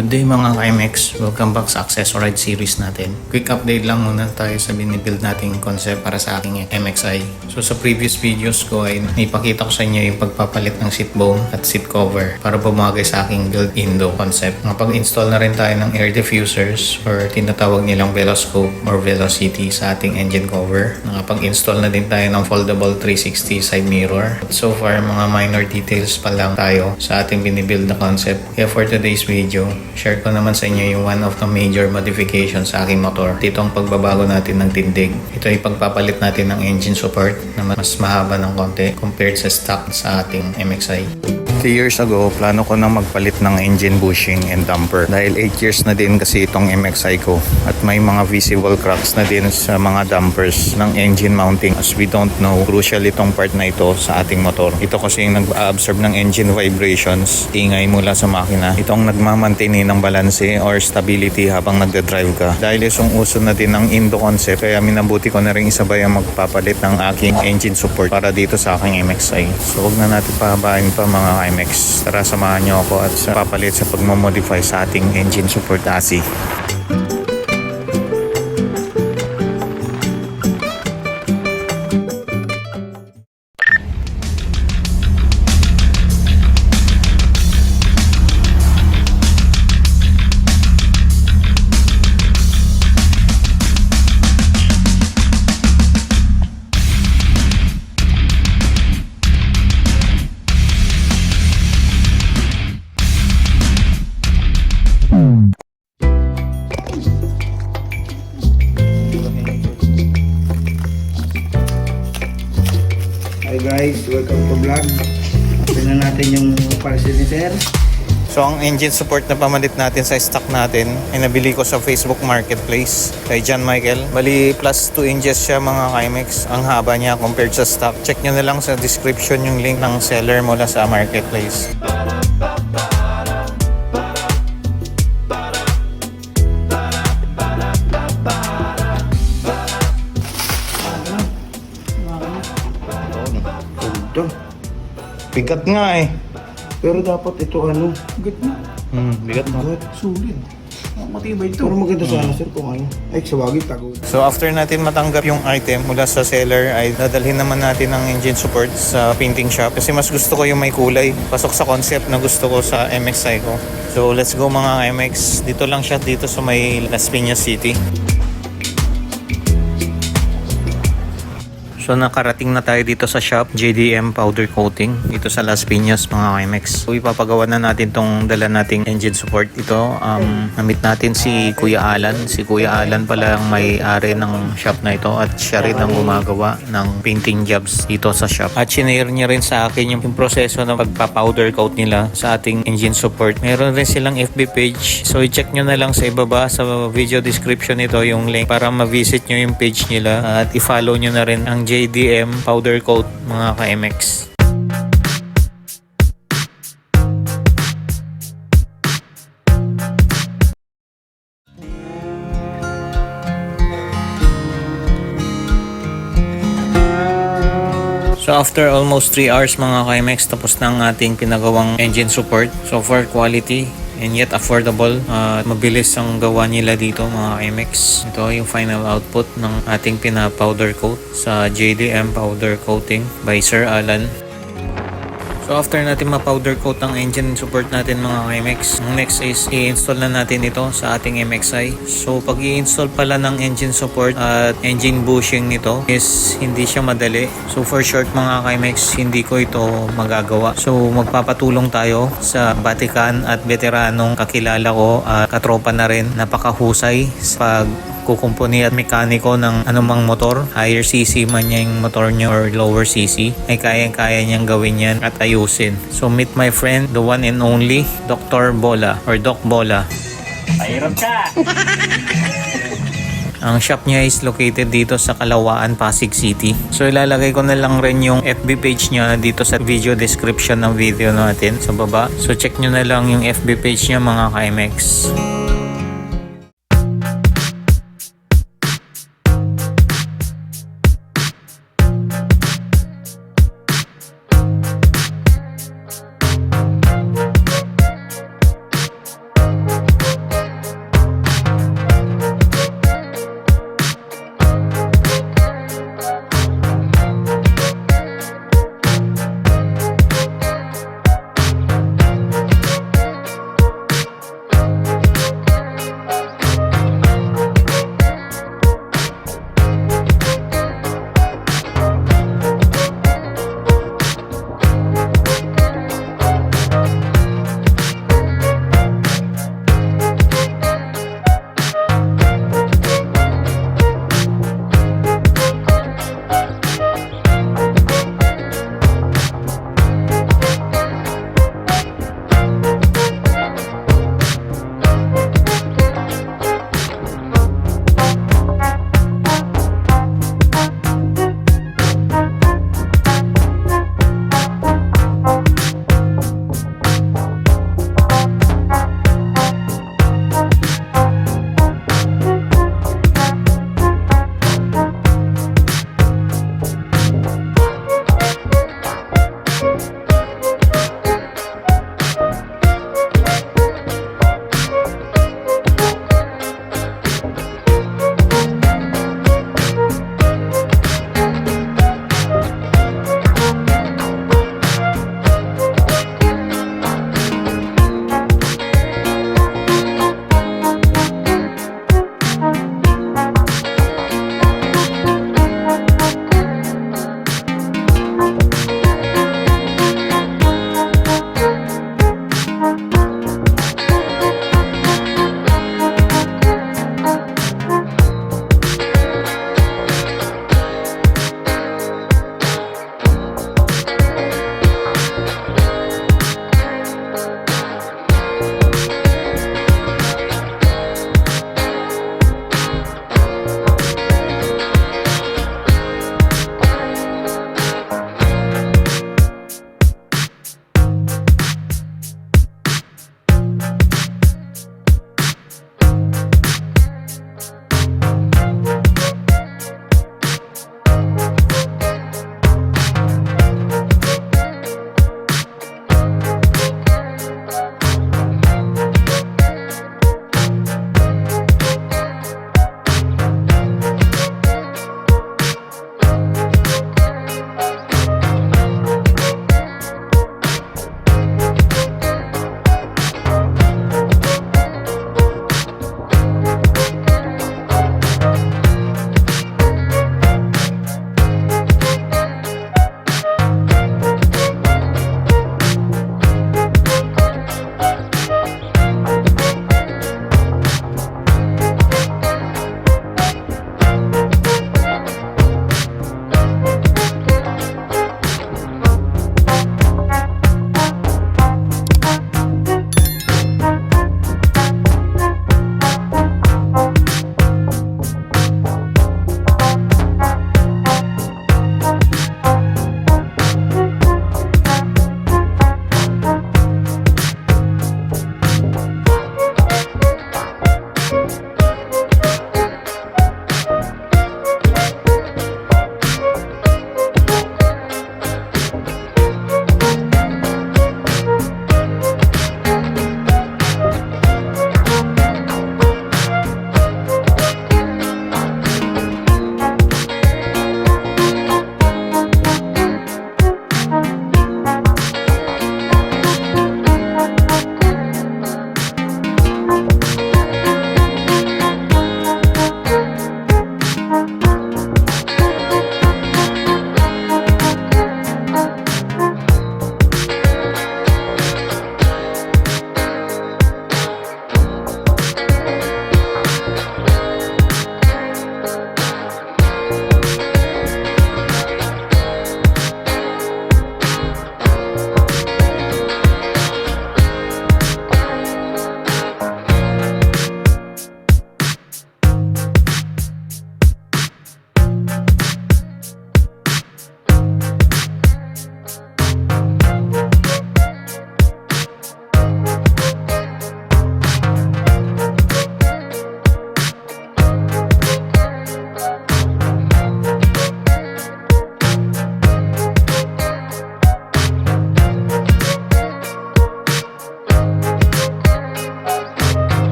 Good day mga ka-MX, welcome back sa Accessoride series natin. Quick update lang muna tayo sa binibuild nating concept para sa aking MXI. So sa previous videos ko ay ipakita ko sa inyo yung pagpapalit ng seat bone at seat cover para bumagay sa aking built-in concept. Nakapag-install na rin tayo ng air diffusers or tinatawag nilang veloscope or velocity sa ating engine cover. Nakapag-install na din tayo ng foldable 360 side mirror. So far mga minor details pa lang tayo sa ating binibuild na concept. Kaya for today's video, share ko naman sa inyo yung one of the major modifications sa aking motor. Dito ang pagbabago natin ng tindig. Ito ay pagpapalit natin ng engine support na mas mahaba ng konti compared sa stock sa ating MXI. 3 years ago, plano ko na magpalit ng engine bushing and damper. Dahil 8 years na din kasi itong MXI ko at may mga visible cracks na din sa mga dampers ng engine mounting. As we don't know, crucial itong part na ito sa ating motor. Ito kasi yung nag-absorb ng engine vibrations, ingay mula sa makina. Itong nagmamantain ng balanse or stability habang nagda-drive ka. Dahil isang uso na din ng Indo concept, kaya minabuti ko na rin isabay ang magpapalit ng aking engine support para dito sa aking MXI. So huwag na natin pahabain pa mga MX. Tara, samahan nyo ako at sa papalit sa pagmamodify sa ating engine support AC. Hi guys, welcome to vlog. Tingnan natin yung parcel ni Sir. So ang engine support na pamalit natin sa stock natin ay nabili ko sa Facebook Marketplace kay John Michael. Bali plus 2 inches siya mga ka-MX. Ang haba niya compared sa stock. Check nyo na lang sa description yung link ng seller mula sa Marketplace. Bigat nga eh. Pero dapat ito ano, Bigat na. Bigat na. Sulit. Matibay ito. pero maganda sana Sir kung ano. Ay, sawagin tago. So after natin matanggap yung item mula sa seller ay dadalhin naman natin ng engine support sa painting shop kasi mas gusto ko yung may kulay. Pasok sa concept na gusto ko sa MXI ko. So let's go mga MX. Dito lang siya dito sa may Las Piñas City. So nakarating na tayo dito sa shop, JDM Powder Coating dito sa Las Piñas mga MX. So ipapagawa na natin tong dala nating engine support. Ito, namit natin si Kuya Alan. Si Kuya Alan pala ang may-ari ng shop na ito at siya rin ang gumagawa ng painting jobs dito sa shop. At sinare niya rin sa akin yung proseso ng pagpa-powder coat nila sa ating engine support. Meron rin silang FB page. So i-check nyo na lang sa ibaba sa video description nito yung link para ma-visit nyo yung page nila at i-follow nyo na rin ang JDM Powder Coat mga ka-MX. So after almost 3 hours mga ka-MX, tapos na ang ating pinagawang engine support. So for quality and yet affordable, mabilis ang gawa nila dito mga MX. Ito yung final output ng ating pina-powder coat sa JDM Powder Coating by Sir Alan. So after natin ma-powder coat ang engine support natin mga MX, ang next is i-install na natin ito sa ating MXI. So pag i-install pala ng engine support at engine bushing nito is hindi siya madali. So for short mga MX, hindi ko ito magagawa. So magpapatulong tayo sa batikan at veteranong kakilala ko at katropa na rin. Napakahusay sa kukumpuni at mekaniko ng anumang motor, higher cc man yung motor nyo or lower cc, ay kayang-kaya niyang gawin yan at ayusin. So meet my friend, the one and only Dr. BOLA or Doc BOLA. Pahirap ka! Ang shop niya is located dito sa Kalawaan, Pasig City. So ilalagay ko na lang rin yung FB page niya dito sa video description ng video natin sa baba. So check nyo na lang yung FB page niya mga ka-MX.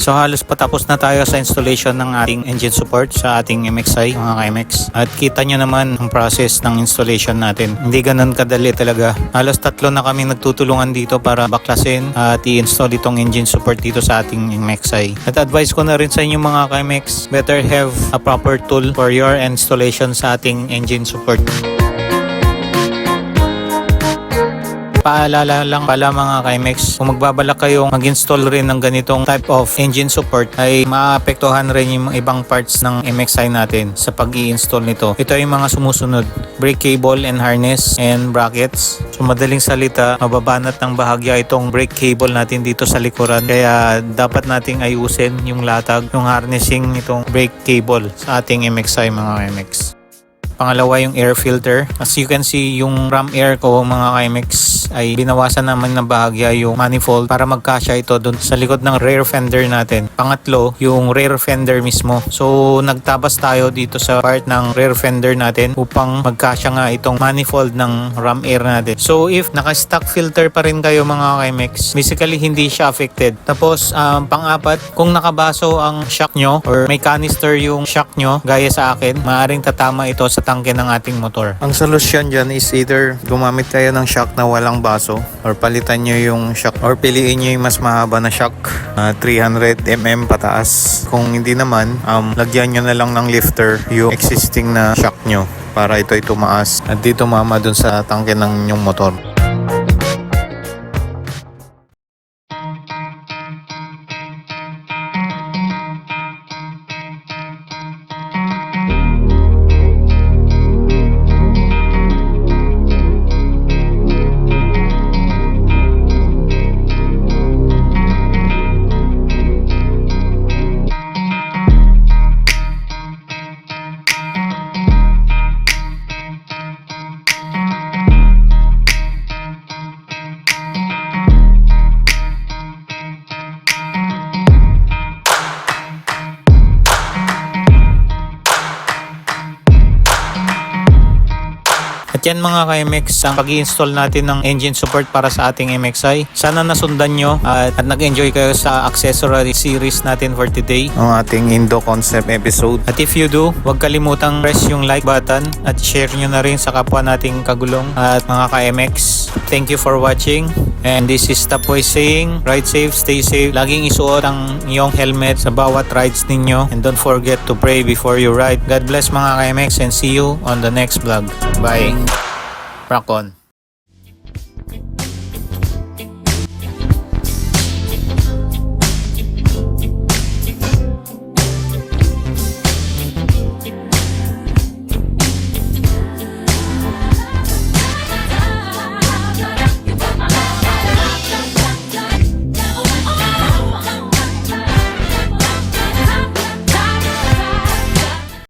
So halos patapos na tayo sa installation ng ating engine support sa ating MXI mga ka-MX. At kita nyo naman ang process ng installation natin. Hindi ganun kadali talaga. Halos 3 na kami nagtutulungan dito para baklasin at i-install itong engine support dito sa ating MXI. At advice ko na rin sa inyo mga ka-MX, better have a proper tool for your installation sa ating engine support. Paalala lang pala mga ka-MX, kung magbabalak kayong mag-install rin ng ganitong type of engine support ay maapektuhan rin yung ibang parts ng MXI natin sa pag-i-install nito. Ito ay mga sumusunod: brake cable and harness and brackets. So madaling salita, mababanat ng bahagya itong brake cable natin dito sa likuran, kaya dapat nating ayusin yung latag, yung harnessing nitong brake cable sa ating MXI mga ka-MX. Pangalawa yung air filter. As you can see, yung ram air ko mga ka-MX ay binawasan naman ng bahagya yung manifold para magkasya ito doon sa likod ng rear fender natin. Pangatlo, yung rear fender mismo. So nagtabas tayo dito sa part ng rear fender natin upang magkasya nga itong manifold ng ram air natin. So if naka-stock filter pa rin kayo mga ka-MX, basically hindi siya affected. Tapos pang-apat, kung nakabaso ang shock nyo or may canister yung shock nyo gaya sa akin, maaaring tatama ito sa tangke ng ating motor. Ang solusyon dyan is either gumamit kayo ng shock na walang baso or palitan nyo yung shock or piliin nyo yung mas mahaba na shock, 300mm pataas. Kung hindi naman, lagyan nyo na lang ng lifter yung existing na shock nyo para ito ay tumaas at di tumama dun sa tangke ng inyong motor. At yan mga ka-MX, ang pag-i-install natin ng engine support para sa ating MXI. Sana nasundan nyo at nag-enjoy kayo sa Accessoride series natin for today, ang ating Indo concept episode. At if you do, huwag kalimutang press yung like button at share nyo na rin sa kapwa nating kagulong at mga ka-MX. Thank you for watching, and this is Thopways saying, ride safe, stay safe. Laging isuot ang iyong helmet sa bawat rides ninyo, and don't forget to pray before you ride. God bless mga ka-MX, and see you on the next vlog. Bye. Rock on.